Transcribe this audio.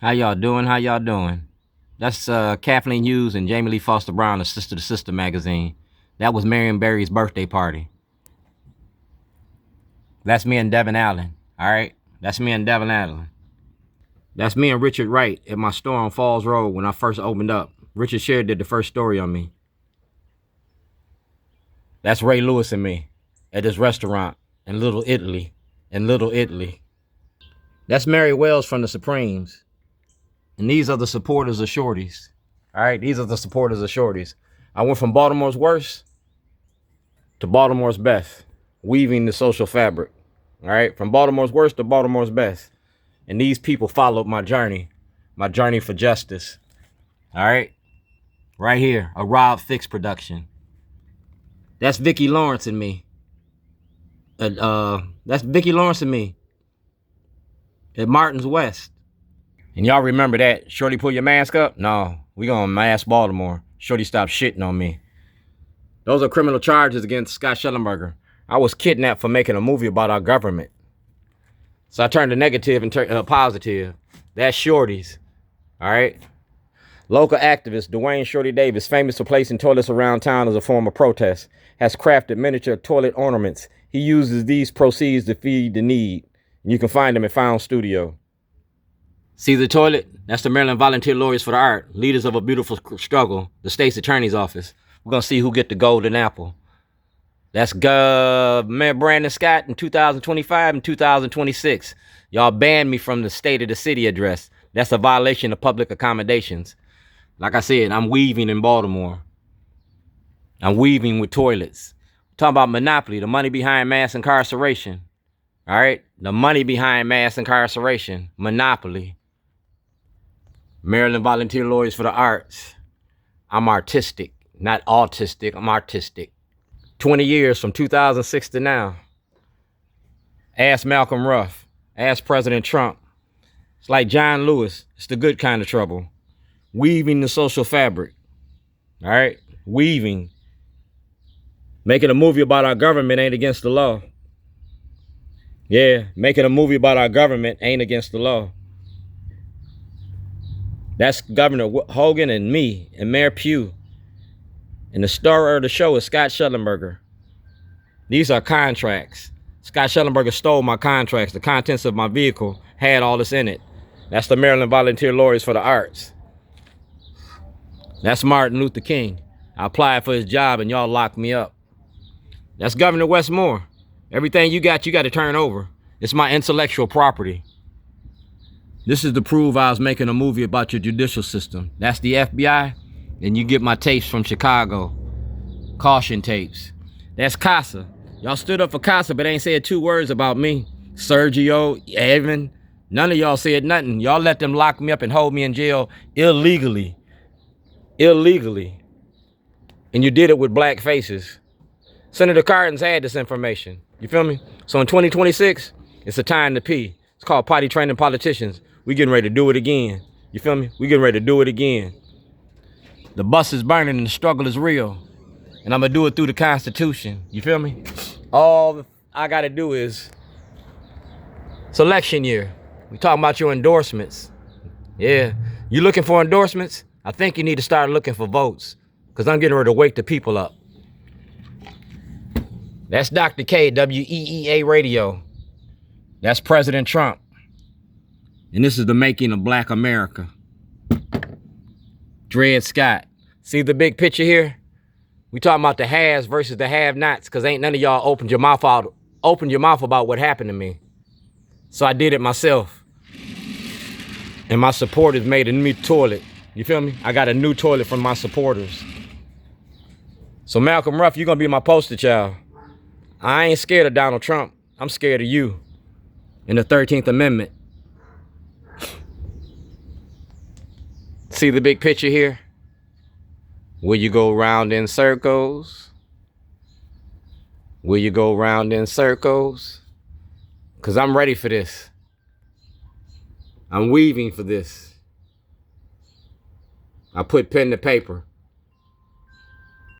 How y'all doing? How y'all doing? That's Kathleen Hughes and Jamie Lee Foster Brown, the Sister to Sister magazine. That was Marion Barry's birthday party. That's me and Devin Allen. All right? That's me and Devin Allen. That's me and Richard Wright at my store on Falls Road when I first opened up. Richard Sherry did the first story on me. That's Ray Lewis and me at this restaurant in Little Italy. That's Mary Wells from the Supremes. And these are the supporters of Shorty's. All right, these are the supporters of Shorty's. I went from Baltimore's worst to Baltimore's best, weaving the social fabric. All right, from Baltimore's worst to Baltimore's best. And these people followed my journey for justice. All right, right here, a Rob Fix production. That's Vicki Lawrence and me. That's Vicki Lawrence and me at Martin's West. And y'all remember that? Shorty, pull your mask up? No, we gonna mask Baltimore. Shorty, stop shitting on me. Those are criminal charges against Scott Schellenberger. I was kidnapped for making a movie about our government. So I turned the negative and positive. That's Shorty's. All right? Local activist Dwayne Shorty Davis, famous for placing toilets around town as a form of protest, has crafted miniature toilet ornaments. He uses these proceeds to feed the need. And you can find them at Found Studio. See the toilet? That's the Maryland Volunteer Lawyers for the Art, leaders of a beautiful struggle, the state's attorney's office. We're going to see who get the golden apple. That's Mayor Brandon Scott in 2025 and 2026. Y'all banned me from the State of the City address. That's a violation of public accommodations. Like I said, I'm weaving in Baltimore. I'm weaving with toilets. We're talking about monopoly, the money behind mass incarceration. All right? The money behind mass incarceration. Monopoly. Maryland Volunteer Lawyers for the Arts. I'm artistic, not autistic. I'm artistic. 20 years from 2006 to now. Ask Malcolm Ruff. Ask President Trump. It's like John Lewis. It's the good kind of trouble. Weaving the social fabric. All right? Weaving. Making a movie about our government ain't against the law. Yeah, making a movie about our government ain't against the law. That's Governor Hogan and me and Mayor Pugh. And the star of the show is Scott Schellenberger. These are contracts. Scott Schellenberger stole my contracts. The contents of my vehicle had all this in it. That's the Maryland Volunteer Lawyers for the Arts. That's Martin Luther King. I applied for his job and y'all locked me up. That's Governor Westmore. Everything you got to turn over. It's my intellectual property. This is to prove I was making a movie about your judicial system. That's the FBI. And you get my tapes from Chicago. Caution tapes. That's Casa. Y'all stood up for Casa, but ain't said 2 words about me. Sergio, Evan, none of y'all said nothing. Y'all let them lock me up and hold me in jail illegally. Illegally. And you did it with black faces. Senator Karson's had this information. You feel me? So in 2026, it's a time to pee. It's called potty training politicians. We getting ready to do it again. You feel me? We getting ready to do it again. The bus is burning and the struggle is real. And I'm going to do it through the Constitution. You feel me? All I got to do is, it's election year. We talking about your endorsements. Yeah. You looking for endorsements? I think you need to start looking for votes. Because I'm getting ready to wake the people up. That's Dr. K, WEEA Radio. That's President Trump. And this is the making of Black America. Dred Scott. See the big picture here? We talking about the haves versus the have-nots, because ain't none of y'all opened your mouth about what happened to me. So I did it myself. And my supporters made a new toilet. You feel me? I got a new toilet from my supporters. So Malcolm Ruff, you're going to be my poster child. I ain't scared of Donald Trump. I'm scared of you. In the 13th Amendment. See the big picture here? Will you go round in circles? Will you go round in circles? Because I'm ready for this. I'm weaving for this. I put pen to paper.